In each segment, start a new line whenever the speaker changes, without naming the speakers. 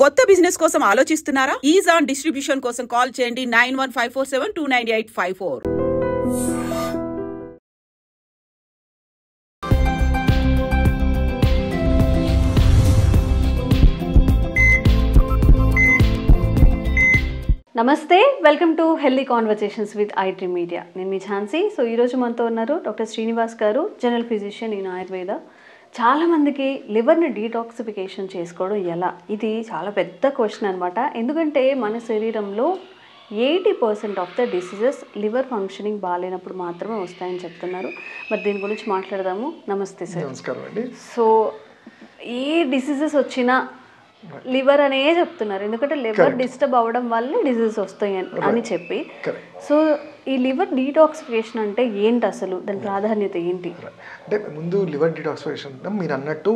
కొత్త బిజినెస్ కోసం ఆలోచిస్తున్నారా? ఈజ్ ఆన్ డిస్ట్రిబ్యూషన్ కోసం కాల్ చేయండి 9154729854.
నమస్తే, welcome to healthy conversations with iDream media. నేను మీ ఝాన్సీ. సో ఈరోజు మనతో ఉన్నారు డాక్టర్ శ్రీనివాస్ గారు, జనరల్ ఫిజిషియన్ ఇన్ ఆయుర్వేద. చాలామందికి లివర్ని డీటాక్సిఫికేషన్ చేసుకోవడం ఎలా, ఇది చాలా పెద్ద క్వశ్చన్ అనమాట. ఎందుకంటే మన శరీరంలో 80% of the diseases liver functioning బాగాలేనప్పుడు మాత్రమే వస్తాయని చెప్తున్నారు. మరి దీని గురించి మాట్లాడదాము. నమస్తే సార్.
నమస్కారం అండి.
సో ఏ డిసీజెస్ వచ్చినా లివర్ అనే చెప్తున్నారు, ఎందుకంటే లివర్ డిస్టర్బ్ అవ్వడం వల్ల డిసీజెస్ వస్తాయి అని చెప్పి. సో ఈ లివర్ డీటాక్సిఫికేషన్ అంటే ఏంటి, అసలు దాని ప్రాధాన్యత ఏంటి?
అంటే ముందు లివర్ డీటాక్సిఫికేషన్ మీరు అన్నట్టు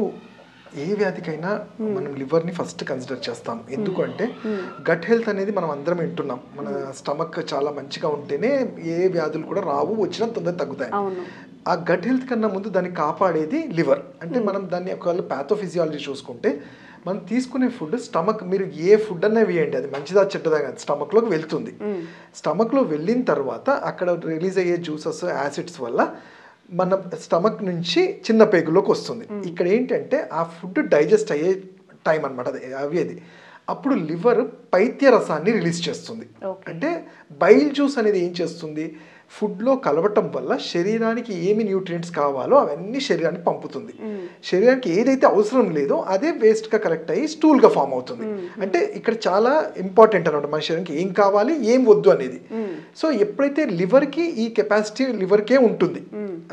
ఏ వ్యాధికైనా మనం లివర్ని ఫస్ట్ కన్సిడర్ చేస్తాం. ఎందుకంటే గట్ హెల్త్ అనేది మనం అందరం వింటున్నాం. మన స్టమక్ చాలా మంచిగా ఉంటేనే ఏ వ్యాధులు కూడా రావు, వచ్చినా తొందరగా తగ్గుతాయి. ఆ గట్ హెల్త్ కన్నా ముందు దాన్ని కాపాడేది లివర్. అంటే మనం దాన్ని ఒకవేళ ప్యాథోఫిజియాలజీ చూసుకుంటే మనం తీసుకునే ఫుడ్ స్టమక్, మీరు ఏ ఫుడ్ అన్నా వేయండి, అది మంచిదా చెడ్డదా కాదు, స్టమక్లోకి వెళ్తుంది. స్టమక్లో వెళ్ళిన తర్వాత అక్కడ రిలీజ్ అయ్యే జ్యూసెస్, యాసిడ్స్ వల్ల మన స్టమక్ నుంచి చిన్న పేగులోకి వస్తుంది. ఇక్కడ ఏంటంటే ఆ ఫుడ్ డైజెస్ట్ అయ్యే టైం అనమాట అది. అప్పుడు లివర్ పైత్య రసాన్ని రిలీజ్ చేస్తుంది. అంటే బైల్ జ్యూస్ అనేది ఏం చేస్తుంది, ఫుడ్లో కలవటం వల్ల శరీరానికి ఏమి న్యూట్రియంట్స్ కావాలో అవన్నీ శరీరానికి పంపుతుంది. శరీరానికి ఏదైతే అవసరం లేదో అదే వేస్ట్గా కలెక్ట్ అయ్యి స్టూల్గా ఫామ్ అవుతుంది. అంటే ఇక్కడ చాలా ఇంపార్టెంట్ అనమాట మన శరీరానికి ఏం కావాలి ఏం వద్దు అనేది. సో ఎప్పుడైతే లివర్కి ఈ కెపాసిటీ లివర్కే ఉంటుంది,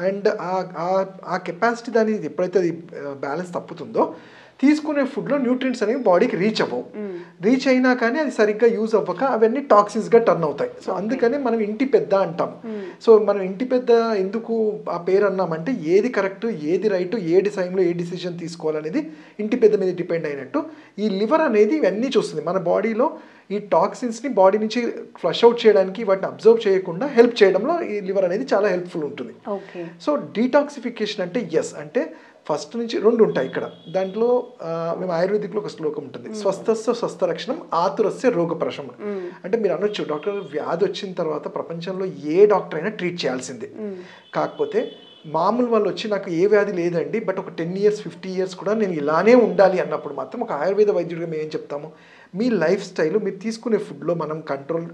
అండ్ ఆ కెపాసిటీ దాని ఎప్పుడైతే అది బ్యాలెన్స్ తప్పుతుందో తీసుకునే ఫుడ్లో న్యూట్రియంట్స్ అనేవి బాడీకి రీచ్ అవ్వవు. రీచ్ అయినా కానీ అది సరిగ్గా యూజ్ అవ్వక అవన్నీ టాక్సిన్స్గా టర్న్ అవుతాయి. సో అందుకని మనం ఇంటి పెద్ద అంటాం. సో మనం ఇంటి పెద్ద ఎందుకు ఆ పేరు అన్నామంటే ఏది కరెక్ట్, ఏది రైట్, ఏ టైంలో ఏ డిసిజన్ తీసుకోవాలనేది ఇంటి పెద్ద మీద డిపెండ్ అయినట్టు ఈ లివర్ అనేది ఇవన్నీ చూస్తుంది. మన బాడీలో ఈ టాక్సిన్స్ని బాడీ నుంచి ఫ్లష్ అవుట్ చేయడానికి, వాటిని అబ్జర్వ్ చేయకుండా హెల్ప్ చేయడంలో ఈ లివర్ అనేది చాలా హెల్ప్ఫుల్ ఉంటుంది. సో డీటాక్సిఫికేషన్ అంటే ఎస్ అంటే ఫస్ట్ నుంచి రెండు ఉంటాయి ఇక్కడ. దాంట్లో మేము ఆయుర్వేదిక్లో ఒక శ్లోకం ఉంటుంది, స్వస్థస్య స్వస్థ రక్షణం ఆతురస్య రోగ ప్రశమనం. అంటే మీరు అనొచ్చు డాక్టర్ వ్యాధి వచ్చిన తర్వాత ప్రపంచంలో ఏ డాక్టర్ అయినా ట్రీట్ చేయాల్సిందే. కాకపోతే మామూలు వాళ్ళు వచ్చి నాకు ఏ వ్యాధి లేదండి బట్ ఒక 10 years 50 years కూడా నేను ఇలానే ఉండాలి అన్నప్పుడు మాత్రం ఒక ఆయుర్వేద వైద్యుడిగా మేము ఏం చెప్తాము, మీ లైఫ్ స్టైల్ మీరు తీసుకునే ఫుడ్లో మనం కంట్రోల్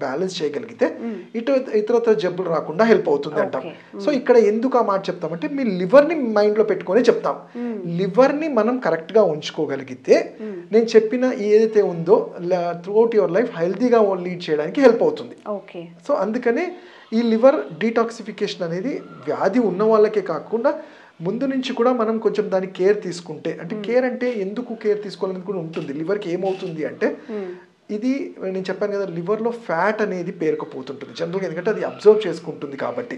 బ్యాలెన్స్ చేయగలిగితే ఇతరత్ర జబ్బులు రాకుండా హెల్ప్ అవుతుంది అంటాం. సో ఇక్కడ ఎందుకు ఆ మాట చెప్తామంటే మీ లివర్ని మైండ్లో పెట్టుకొని చెప్తాం. లివర్ని మనం కరెక్ట్గా ఉంచుకోగలిగితే నేను చెప్పిన ఏదైతే ఉందో త్రూఅవుట్ యువర్ లైఫ్ హెల్తీగా లీడ్ చేయడానికి హెల్ప్ అవుతుంది. సో అందుకనే ఈ లివర్ డీటాక్సిఫికేషన్ అనేది వ్యాధి ఉన్న వాళ్ళకే కాకుండా ముందు నుంచి కూడా మనం కొంచెం దాని కేర్ తీసుకుంటే, అంటే కేర్ అంటే ఎందుకు కేర్ తీసుకోవాలని కూడా ఉంటుంది. లివర్కి ఏమవుతుంది అంటే ఇది నేను చెప్పాను కదా, లివర్లో ఫ్యాట్ అనేది పేరుకుపోతుంటుంది జనరల్గా, ఎందుకంటే అది అబ్జర్వ్ చేసుకుంటుంది కాబట్టి.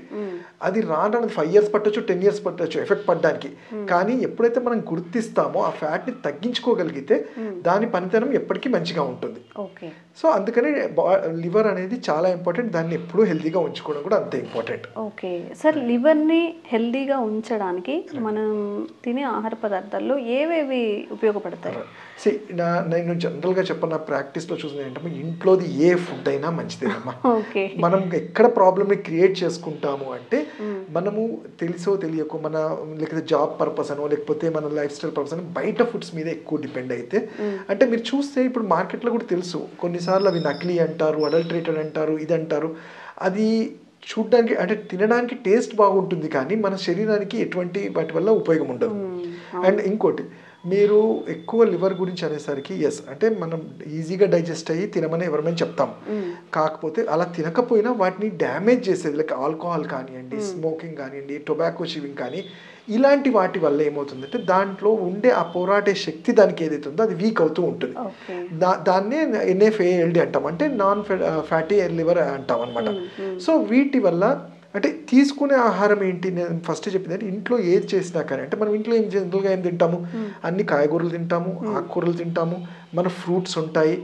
అది రావడానికి 5 years పట్టొచ్చు, 10 years పట్టొచ్చు ఎఫెక్ట్ పడడానికి. కానీ ఎప్పుడైతే మనం గుర్తిస్తామో ఆ ఫ్యాట్ని తగ్గించుకోగలిగితే దాని పనితనం ఎప్పటికీ మంచిగా ఉంటుంది. సో అందుకని లివర్ అనేది చాలా ఇంపార్టెంట్, దాన్ని ఎప్పుడూ హెల్తీగా ఉంచుకోవడం కూడా అంతే ఇంపార్టెంట్.
ఓకే సార్, లివర్ని హెల్తీగా ఉంచడానికి మనం తినే ఆహార పదార్థాల్లో ఏవేవి ఉపయోగపడతాయి?
నేను జనరల్గా చెప్పిన నా ప్రాక్టీస్లో చూసింది ఏంటంటే ఇంట్లోది ఏ ఫుడ్ అయినా మంచిదేనమ్మా. మనం ఎక్కడ ప్రాబ్లమ్ని క్రియేట్ చేసుకుంటాము అంటే మనము తెలుసో తెలియకో మన లేకపోతే జాబ్ పర్పస్ అనో లేకపోతే మన లైఫ్ స్టైల్ పర్పస్ అని బయట ఫుడ్స్ మీద ఎక్కువ డిపెండ్ అయితే, అంటే మీరు చూస్తే ఇప్పుడు మార్కెట్లో కూడా తెలుసు కొన్నిసార్లు అవి నకిలీ అంటారు, అడల్టరేటెడ్ అంటారు, ఇది అంటారు. అది చూడడానికి అంటే తినడానికి టేస్ట్ బాగుంటుంది కానీ మన శరీరానికి ఎటువంటి వాటి వల్ల ఉపయోగం ఉండదు. అండ్ ఇంకోటి మీరు ఎక్కువ లివర్ గురించి అనేసరికి ఎస్ అంటే మనం ఈజీగా డైజెస్ట్ అయ్యి తినమని ఎవరైనా చెప్తాం. కాకపోతే అలా తినకపోయినా వాటిని డ్యామేజ్ చేసేది లైక్ ఆల్కహాల్ కానివ్వండి, స్మోకింగ్ కానివ్వండి, టొబాకో చీవింగ్ కానీ ఇలాంటి వాటి వల్ల ఏమవుతుందంటే దాంట్లో ఉండే ఆ పోరాడే శక్తి దానికి ఏదైతే ఉందో అది వీక్ అవుతూ ఉంటుంది. దాన్నే NFALD అంటాం, అంటే నాన్ ఫ్యాటీ లివర్ అంటాం అనమాట. సో వీటి వల్ల అంటే తీసుకునే ఆహారం ఏంటి, నేను ఫస్ట్ చెప్పింది ఇంట్లో ఏది చేసినా కానీ, అంటే మనం ఇంట్లో ఏం జనరల్గా ఏం తింటాము, అన్ని కాయగూరలు తింటాము, ఆకుకూరలు తింటాము, మన ఫ్రూట్స్ ఉంటాయి,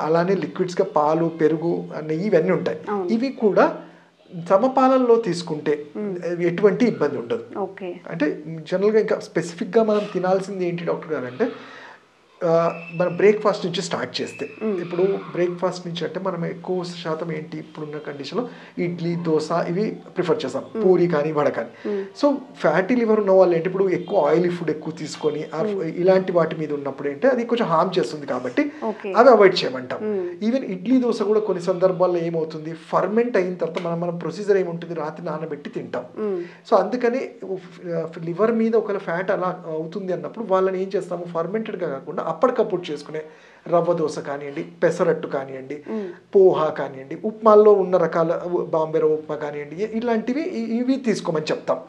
అలానే లిక్విడ్స్గా పాలు, పెరుగు, నెయ్యి ఇవన్నీ ఉంటాయి. ఇవి కూడా సమపాలనలో తీసుకుంటే ఎటువంటి ఇబ్బంది ఉండదు. అంటే జనరల్గా ఇంకా స్పెసిఫిక్గా మనం తినాల్సింది ఏంటి డాక్టర్ గారు అంటే మన బ్రేక్ఫాస్ట్ నుంచి స్టార్ట్ చేస్తే, ఇప్పుడు బ్రేక్ఫాస్ట్ నుంచి అంటే మనం ఎక్కువ శాతం ఏంటి ఇప్పుడున్న కండిషన్లో ఇడ్లీ దోశ ఇవి ప్రిఫర్ చేస్తాం, పూరి కానీ వడ కానీ. సో ఫ్యాటీ లివర్ ఉన్న వాళ్ళు ఏంటి ఇప్పుడు ఎక్కువ ఆయిలీ ఫుడ్ ఎక్కువ తీసుకొని ఇలాంటి వాటి మీద ఉన్నప్పుడు ఏంటి అది కొంచెం హార్మ్ చేస్తుంది కాబట్టి అవి అవాయిడ్ చేయమంటాం. ఈవెన్ ఇడ్లీ దోశ కూడా కొన్ని సందర్భాల్లో ఏమవుతుంది, ఫర్మెంట్ అయిన తర్వాత మనం ప్రొసీజర్ ఏముంటుంది, రాత్రి నానబెట్టి తింటాం. సో అందుకని లివర్ మీద ఒకవేళ ఫ్యాట్ అలా అవుతుంది అన్నప్పుడు వాళ్ళని ఏం చేస్తాము, ఫర్మెంటెడ్గా కాకుండా అప్పటికప్పుడు చేసుకునే రవ్వ దోశ కానివ్వండి, పెసరట్టు కానివ్వండి, పోహా కానివ్వండి, ఉప్మాల్లో ఉన్న రకాల బాంబే రవ్వ ఉప్మా కానివ్వండి, ఇలాంటివి ఇవి తీసుకోమని చెప్తాం.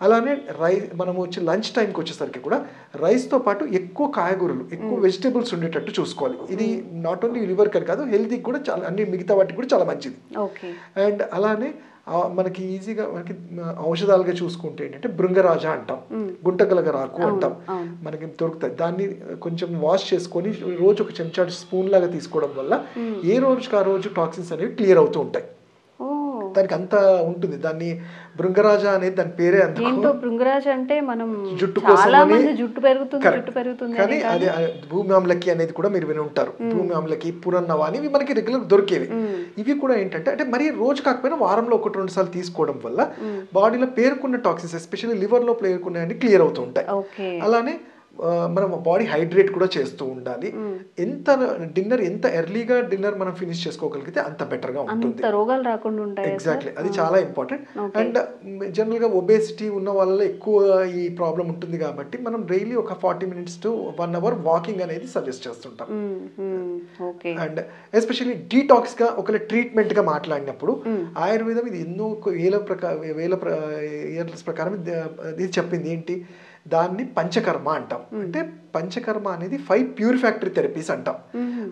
అలానే మనం వచ్చి లంచ్ టైంకి వచ్చేసరికి కూడా రైస్తో పాటు ఎక్కువ కాయగూరలు ఎక్కువ వెజిటేబుల్స్ ఉండేటట్టు చూసుకోవాలి. ఇది నాట్ ఓన్లీ లివర్ కని కాదు, హెల్త్కి కూడా చాలా, అన్ని మిగతా వాటికి కూడా చాలా మంచిది. అండ్ అలానే మనకి ఈజీగా మనకి ఔషధాలుగా చూసుకుంటే ఏంటంటే భృంగరాజ అంటాం, గుంటగలగ రాకు అంటాం, మనకి దొరుకుతాయి. దాన్ని కొంచెం వాష్ చేసుకొని రోజు ఒక చెంచా స్పూన్ లాగా తీసుకోవడం వల్ల ఏ రోజుకి ఆ రోజు టాక్సిన్స్ అనేవి క్లియర్ అవుతూ ఉంటాయి. దానికి అంత ఉంటుంది. దాన్ని భృంగరాజ అనేది దాని పేరే అంత.
భృంగరాజ అంటే మనం
జుట్టు కోసం
జుట్టు పెరుగుతుంది
కానీ అది భూమి ఆమ్లకి అనేది కూడా మీరు విని ఉంటారు. భూమి ఆమ్లకి, పురన్నవా అని ఇవి మనకి రెగ్యులర్ దొరికేవి. ఇవి కూడా ఏంటంటే అంటే మరి రోజు కాకపోయినా వారంలో 1-2 సార్లు తీసుకోవడం వల్ల బాడీలో పేరుకున్న టాక్సిన్స్ ఎస్పెషల్లీ లివర్ లో పేరుకున్నాయని క్లియర్ అవుతూ ఉంటాయి. అలానే మనం బాడీ హైడ్రేట్ కూడా చేస్తూ ఉండాలి. ఎంత డిన్నర్ ఎంత ఎర్లీగా డిన్నర్ మనం ఫినిష్ చేసుకోగలిగితే అంత బెటర్ గా ఉంటుంది,
రోగాలు రాకుండా ఉంటాయి.
ఎగ్జాక్ట్లీ, అది చాలా ఇంపార్టెంట్. అండ్ జనరల్ గా ఒబేసిటీ ఉన్న వాళ్ళలో ఎక్కువ ఈ ప్రాబ్లం ఉంటుంది కాబట్టి మనం డైలీ ఒక 40 minutes to 1 hour వాకింగ్ అనేది సజెస్ట్ చేస్తుంటాం. అండ్ ఎస్పెషల్లీ డీటాక్స్ గా ఒక ట్రీట్మెంట్ గా మాట్లాడినప్పుడు ఆయుర్వేదం ఇది ఎన్నో వేల ప్రకారం ఇది చెప్పింది ఏంటి, దాన్ని పంచకర్మ అంటాం. అంటే పంచకర్మ అనేది 5 ప్యూరిఫాక్టరీ థెరపీస్ అంటాం.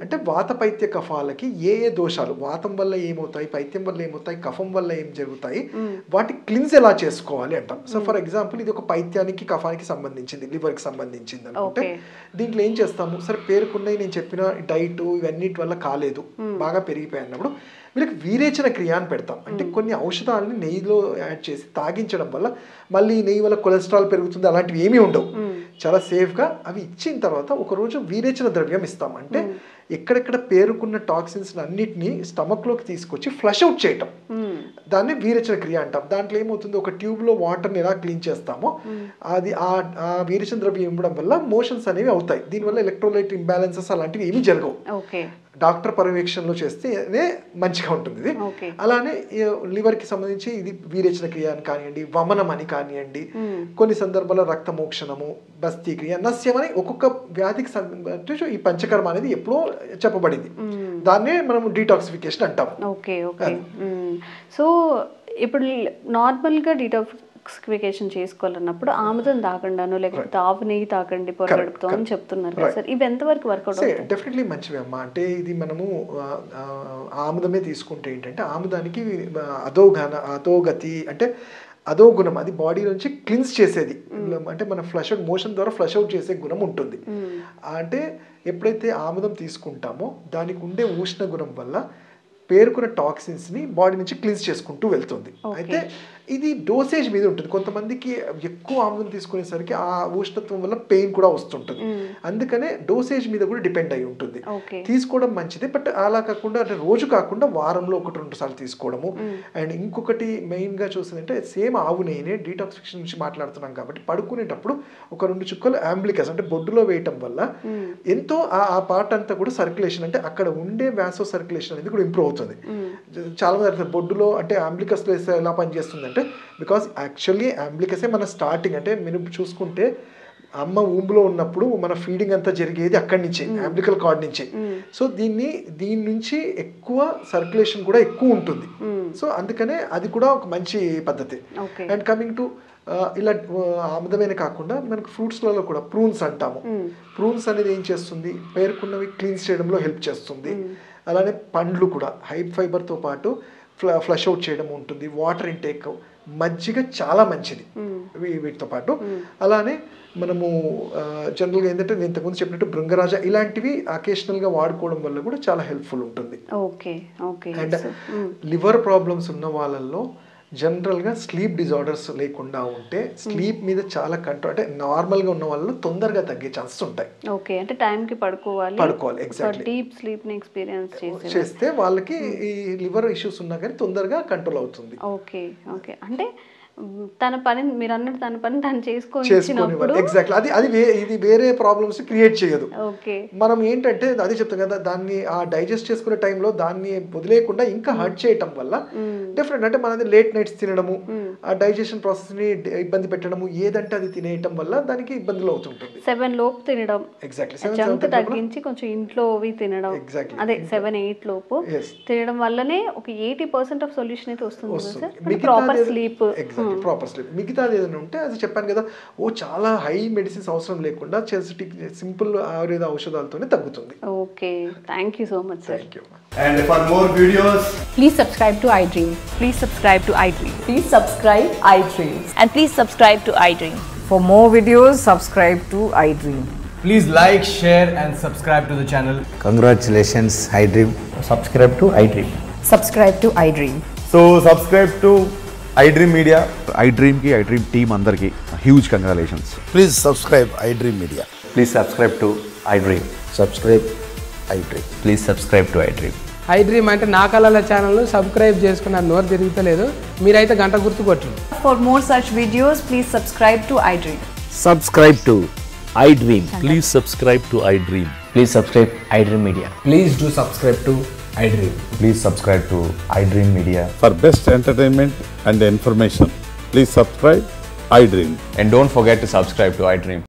అంటే వాత పైత్య కఫాలకి ఏ దోషాలు, వాతం వల్ల ఏమవుతాయి, పైత్యం వల్ల ఏమవుతాయి, కఫం వల్ల ఏం జరుగుతాయి, వాటి క్లిన్స్ ఎలా చేసుకోవాలి అంటాం. సో ఫర్ ఎగ్జాంపుల్ ఇది ఒక పైత్యానికి కఫానికి సంబంధించింది, లివర్కి సంబంధించింది అనుకుంటే దీంట్లో ఏం చేస్తాము, సరే పేరుకున్నవి నేను చెప్పిన డైట్ ఇవన్నిటి వల్ల కాలేదు, బాగా పెరిగిపోయి అన్నప్పుడు వీళ్ళకి వీరేచన క్రియ అని పెడతాం. అంటే కొన్ని ఔషధాలని నెయ్యిలో యాడ్ చేసి తాగించడం వల్ల మళ్ళీ నెయ్యి వల్ల కొలెస్ట్రాల్ పెరుగుతుంది అలాంటివి ఏమీ ఉండవు. చాలా సేఫ్గా అవి ఇచ్చిన తర్వాత ఒకరోజు వీరేచన ద్రవ్యం ఇస్తాం. అంటే ఎక్కడెక్కడ పేరుకున్న టాక్సిన్స్ అన్నిటినీ స్టమక్లోకి తీసుకొచ్చి ఫ్లష్ అవుట్ చేయటం, దాన్ని వీరేచన క్రియ అంటాం. దాంట్లో ఏమవుతుంది, ఒక ట్యూబ్లో వాటర్ని ఎలా క్లీన్ చేస్తామో అది ఆ వీరేచన ద్రవ్యం ఇవ్వడం వల్ల మోషన్స్ అనేవి అవుతాయి. దీనివల్ల ఎలక్ట్రోలైట్ ఇంబ్యాలెన్సెస్ అలాంటివి ఏమీ జరగవు. డాక్టర్ పర్యవేక్షణలో చేస్తేనే మంచిగా ఉంటుంది ఇది. అలానే లివర్కి సంబంధించి ఇది వీరేచన క్రియ అని కానివ్వండి, వమనం అని కానివ్వండి, కొన్ని సందర్భాల్లో రక్తమోక్షణము, బస్తీ క్రియ, నస్యం అని ఒక్కొక్క వ్యాధికి సంబంధించి ఈ పంచకర్మ అనేది ఎప్పుడో చెప్పబడింది. దాన్నే మనం డీటాక్సిఫికేషన్ అంటాం.
సో ఇప్పుడు నార్మల్గా డీటాక్సిఫికేషన్ చేసుకోవాలన్నప్పుడు ఆముదం తాగండాను లేకపోతే ఆవు నెయ్యి తాగండి పొరగడుపుతో అని చెప్తున్నారు కదా సార్, ఇవి ఎంతవరకు వర్కౌట్ అవుతాయి?
డెఫినెట్లీ మంచివి అమ్మా. అంటే ఇది మనము ఆముదమే తీసుకుంటే ఏంటంటే ఆముదానికి అధోగతి అంటే అదో గుణం, అది బాడీ నుంచి క్లిన్స్ చేసేది, అంటే మన ఫ్లష్ అవుట్ మోషన్ ద్వారా ఫ్లష్ అవుట్ చేసే గుణం ఉంటుంది. అంటే ఎప్పుడైతే ఆముదం తీసుకుంటామో దానికి ఉండే ఉష్ణ గుణం వల్ల పేరుకున్న టాక్సిన్స్ని బాడీ నుంచి క్లీన్స్ చేసుకుంటూ వెళ్తుంది. అయితే ఇది డోసేజ్ మీద ఉంటుంది. కొంతమందికి ఎక్కువ ఆముదం తీసుకునేసరికి ఆ ఉష్ణత్వం వల్ల పెయిన్ కూడా వస్తుంటుంది. అందుకనే డోసేజ్ మీద కూడా డిపెండ్ అయి ఉంటుంది. తీసుకోవడం మంచిదే, బట్ అలా కాకుండా అంటే రోజు కాకుండా వారంలో 1-2 సార్లు తీసుకోవడము. అండ్ ఇంకొకటి మెయిన్గా చూసిందంటే సేమ్ ఆవు నెయ్యినే డీటాక్సిఫికేషన్ నుంచి మాట్లాడుతున్నాం కాబట్టి పడుకునేటప్పుడు ఒక 2 చుక్కలు ఆంబ్లికస్ అంటే బొడ్డులో వేయటం వల్ల ఎంతో ఆ పార్ట్ అంతా కూడా సర్క్యులేషన్ అంటే అక్కడ ఉండే వ్యాసో సర్క్యులేషన్ అనేది కూడా ఇంప్రూవ్ అవుతుంది. చాలా మంది బొడ్డులో అంటే ఆంబ్లికస్ ఎలా పనిచేస్తుంది అంటే బికాస్ యాక్చువల్లీ ఆంబ్లికసే మన స్టార్టింగ్ అంటే మీరు చూసుకుంటే అమ్మ ఊంబులో ఉన్నప్పుడు మన ఫీడింగ్ అంతా జరిగేది అక్కడి నుంచి అంబ్లికల్ కార్డ్ నుంచి. సో దీని నుంచి ఎక్కువ సర్క్యులేషన్ కూడా ఎక్కువ ఉంటుంది. సో అందుకనే అది కూడా ఒక మంచి పద్ధతి. అండ్ కమింగ్ టు ఇలా ఆముదమైన కాకుండా మనకు ఫ్రూట్స్లలో కూడా ప్రూన్స్ అంటాము. ప్రూన్స్ అనేది ఏం చేస్తుంది, పేరుకున్నవి క్లీన్స్ చేయడంలో హెల్ప్ చేస్తుంది. అలానే పండ్లు కూడా హై ఫైబర్తో పాటు ఫ్లష్ అవుట్ చేయడం ఉంటుంది. వాటర్ ఇంటేక్, మజ్జిగ చాలా మంచిది వీటితో పాటు. అలానే మనము జనరల్గా ఏంటంటే నేను ఇంతకుముందు చెప్పినట్టు భృంగరాజ ఇలాంటివి అకేషనల్గా వాడుకోవడం వల్ల కూడా చాలా హెల్ప్ఫుల్ ఉంటుంది. అండ్ లివర్ ప్రాబ్లమ్స్ ఉన్న వాళ్ళల్లో జనరల్గా స్లీప్ డిజార్డర్స్ లేకుండా ఉంటే స్లీప్ మీద చాలా కంట్రోల్, అంటే నార్మల్గా ఉన్న వాళ్ళు తొందరగా తగ్గే ఛాన్సెస్ ఉంటాయి.
ఓకే, అంటే టైంకి పడుకోవాలి.
ఎగ్జాక్ట్లీ.
డీప్ స్లీప్ ని ఎక్స్పీరియన్స్
చేస్తే వాళ్ళకి ఈ లివర్ ఇష్యూస్ ఉన్నా కానీ తొందరగా కంట్రోల్ అవుతుంది.
ఓకే ఓకే, అంటే తన పని మీరు అన్నట్టు తన పని తను చేసుకొని
ఎగ్జాక్ట్లీ. అది ఇది వేరే ప్రాబ్లమ్స్ క్రియేట్ చేయదు.
ఓకే,
మనం ఏంటంటే అదే చెప్తాం కదా, దాన్ని ఆ డైజెస్ట్ చేసుకునే టైంలో దాన్ని వదిలేయకుండా ఇంకా హర్ట్ చేయటం వల్ల డిఫరెంట్, అంటే మనది లేట్ నైట్స్ తినడము, ఆ డైజెషన్ ప్రాసెస్ ని ఇబ్బంది పెట్టడము, ఏదంటే అది తినేయటం వల్ల దానికి ఇబ్బందులు అవుతుంటుంది.
7 లోపు తినడం,
ఎగ్జాక్ట్లీ,
జంక్ తగ్గించి కొంచెం ఇంట్లో తినడం, అదే 7-8 లోపు తినడం వల్లనే ఒక 80% ఆఫ్ సొల్యూషన్ అయితే వస్తుంది. Proper sleep,
proper sleep. మిగతాది ఏదైనా ఉంటే అది చెప్పాను కదా, చాలా హై మెడిసిన్స్ అవసరం లేకుండా సింపుల్ ఆయుర్వేద ఔషధాలతోనే తగ్గుతుంది.
Okay, thank you so much sir.
Thank you.
And for more videos,
please subscribe to iDream.
Please subscribe to iDream.
Please subscribe iDream.
And please subscribe to iDream.
For more videos, subscribe to iDream.
please like, share and subscribe to the channel.
Congratulations, iDream.
Subscribe to iDream.
Subscribe to iDream.
So subscribe to iDream Media.
iDream ki iDream team andarki huge congratulations.
Please subscribe iDream Media.
Please subscribe to iDream.
Subscribe iDream.
Please subscribe to iDream.
iDream అంటే నా కళల channel subscribe చేసుకున్న నోరు తిరుగుతలేదు, మీరైతే గంట గుర్తు కొట్టండి.
For more such videos, please subscribe to iDream.
Subscribe to iDream.
Please subscribe to iDream.
Please subscribe iDream Media.
Please do subscribe to iDream.
Please subscribe to iDream Media.
For best entertainment and information, please subscribe iDream.
And don't forget to subscribe to iDream.